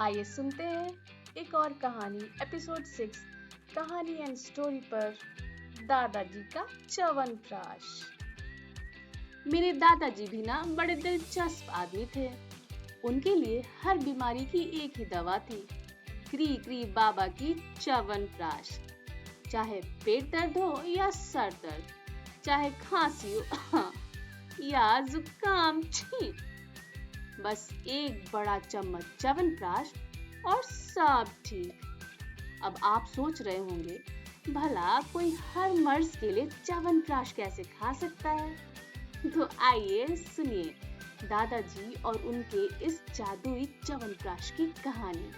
आइए सुनते हैं एक और कहानी एपिसोड 6 कहानी एंड स्टोरी पर दादाजी का च्यवनप्राश। मेरे दादाजी भी ना बड़े दिलचस्प आदमी थे। उनके लिए हर बीमारी की एक ही दवा थी, क्री क्री बाबा की च्यवनप्राश। चाहे पेट दर्द हो या सर दर्द, चाहे खांसी हो या जुकाम, छी, बस एक बड़ा चम्मच च्यवनप्राश और सब ठीक। अब आप सोच रहे होंगे, भला कोई हर मर्ज के लिए च्यवनप्राश कैसे खा सकता है? तो आइए सुनिए दादाजी और उनके इस जादुई च्यवनप्राश की कहानी।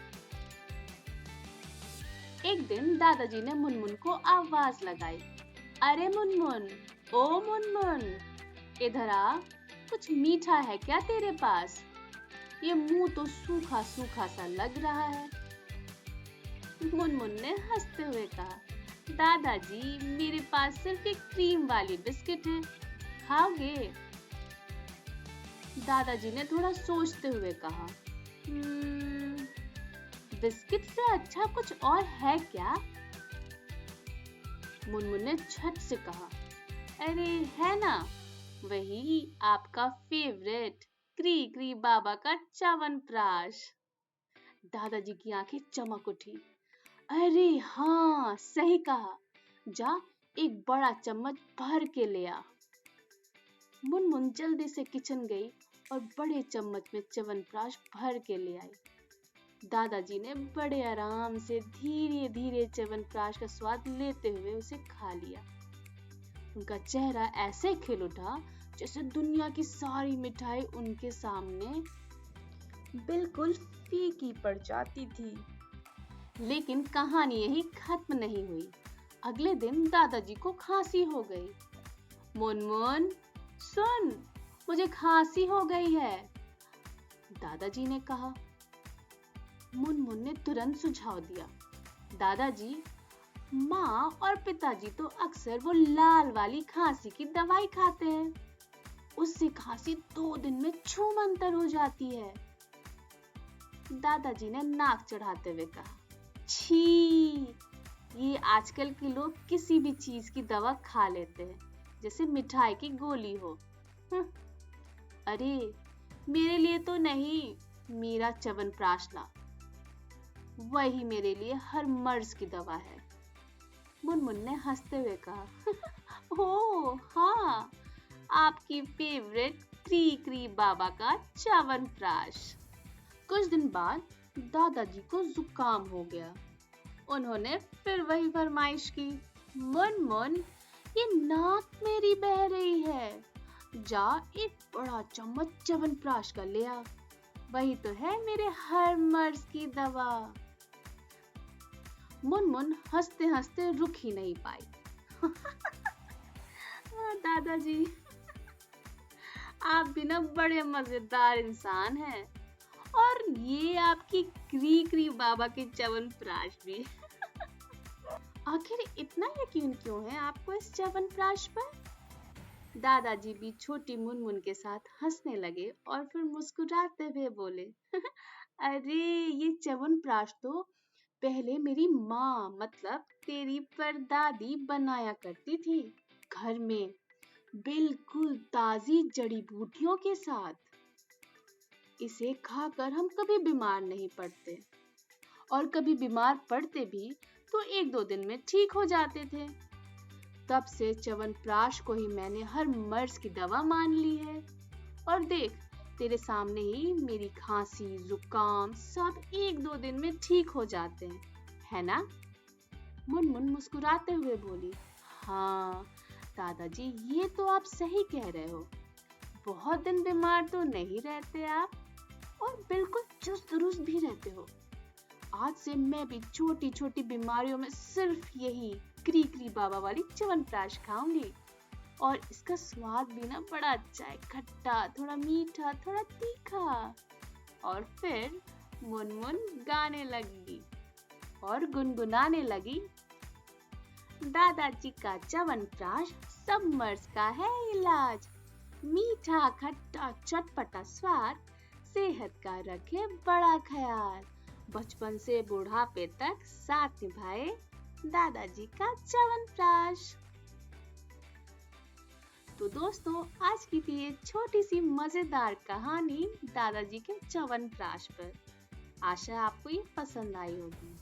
एक दिन दादाजी ने मुनमुन को आवाज लगाई, अरे मुनमुन, ओ मुनमुन, इधर आ, कुछ मीठा है क्या तेरे पास? ये मुंह तो सूखा सूखा सा लग रहा है। मुनमुन ने हंसते हुए कहा, दादाजी मेरे पास सिर्फ एक क्रीम वाली बिस्किट है, खाओगे? दादाजी ने थोड़ा सोचते हुए कहा, बिस्किट से अच्छा कुछ और है क्या? मुनमुन ने झट से कहा, अरे है ना, वही आपका फेवरेट क्री क्री बाबा का च्यवनप्राश। दादाजी की आंखें चमक उठी, अरे हाँ, सही कहा, जा एक बड़ा चम्मच भर के ले आ। मुनमुन जल्दी से किचन गई और बड़े चम्मच में च्यवनप्राश भर के ले आई। दादाजी ने बड़े आराम से धीरे धीरे च्यवनप्राश का स्वाद लेते हुए उसे खा लिया। उनका चेहरा ऐसे खिल उठा जैसे दुनिया की सारी मिठाई उनके सामने बिल्कुल फीकी पड़ जाती थी। लेकिन कहानी यही खत्म नहीं हुई। अगले दिन दादाजी को खांसी हो गई। मुनमुन सुन, मुझे खांसी हो गई है, दादाजी ने कहा। मुनमुन ने तुरंत सुझाव दिया, दादाजी, माँ और पिताजी तो अक्सर वो लाल वाली खांसी की दवाई खाते हैं, उससे खांसी 2 दिन में छूमंतर हो जाती है। दादाजी ने नाक चढ़ाते हुए कहा, छी, ये आजकल के लोग किसी भी चीज की दवा खा लेते हैं, जैसे मिठाई की गोली हो। अरे मेरे लिए तो नहीं, मेरा च्यवनप्राश ला, वही मेरे लिए हर मर्ज की दवा है। मुनमुन ने हंसते हुए कहा, ओह हाँ, आपकी फेवरेट क्री क्री बाबा का च्यवनप्राश। कुछ दिन बाद दादाजी को जुकाम हो गया। उन्होंने फिर वही फरमाइश की, मुनमुन, ये नाक मेरी बह रही है, जा एक बड़ा चम्मच च्यवनप्राश का ले आ, वही तो है मेरे हर मर्ज की दवा। मुनमुन हंसते हंसते रुक ही नहीं पाई। दादाजी, आप भी ना बड़े मजेदार इंसान हैं, और ये आपकी क्री क्री बाबा के च्यवनप्राश भी। आखिर इतना यकीन क्यों है आपको इस च्यवनप्राश पर? दादाजी भी छोटी मुनमुन के साथ हंसने लगे और फिर मुस्कुराते हुए बोले, अरे ये च्यवनप्राश तो पहले मेरी माँ मतलब तेरी परदादी बनाया करती थी, घर में बिल्कुल ताजी जड़ी बूटियों के साथ। इसे खाकर हम कभी बीमार नहीं पड़ते, और कभी बीमार पड़ते भी तो 1-2 दिन में ठीक हो जाते थे। तब से च्यवनप्राश को ही मैंने हर मर्ज की दवा मान ली है, और देख, तेरे सामने ही मेरी खांसी जुकाम सब 1-2 दिन में ठीक हो जाते हैं, है ना? मुनमुन मुस्कुराते हुए बोली, हाँ दादाजी, ये तो आप सही कह रहे हो, बहुत दिन बीमार तो नहीं रहते आप, और बिल्कुल चुस्त दुरुस्त भी रहते हो। आज से मैं भी छोटी छोटी बीमारियों में सिर्फ यही क्री क्री बाबा वाली च्यवनप्राश खाऊंगी, और इसका स्वाद भी ना बड़ा अच्छा है, खट्टा, थोड़ा मीठा, थोड़ा तीखा। और फिर मुनमुन गाने लगी और गुनगुनाने लगी, दादाजी का च्यवनप्राश सब मर्ज का है इलाज, मीठा खट्टा चटपटा स्वाद, सेहत का रखे बड़ा ख्याल, बचपन से बुढ़ापे तक साथ निभाए दादाजी का च्यवनप्राश। तो दोस्तों, आज की थी ये छोटी सी मजेदार कहानी दादाजी के च्यवनप्राश पर। आशा आपको ये पसंद आई होगी।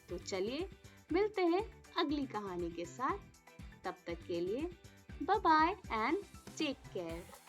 तो चलिए मिलते हैं अगली कहानी के साथ। तब तक के लिए bye bye and take care.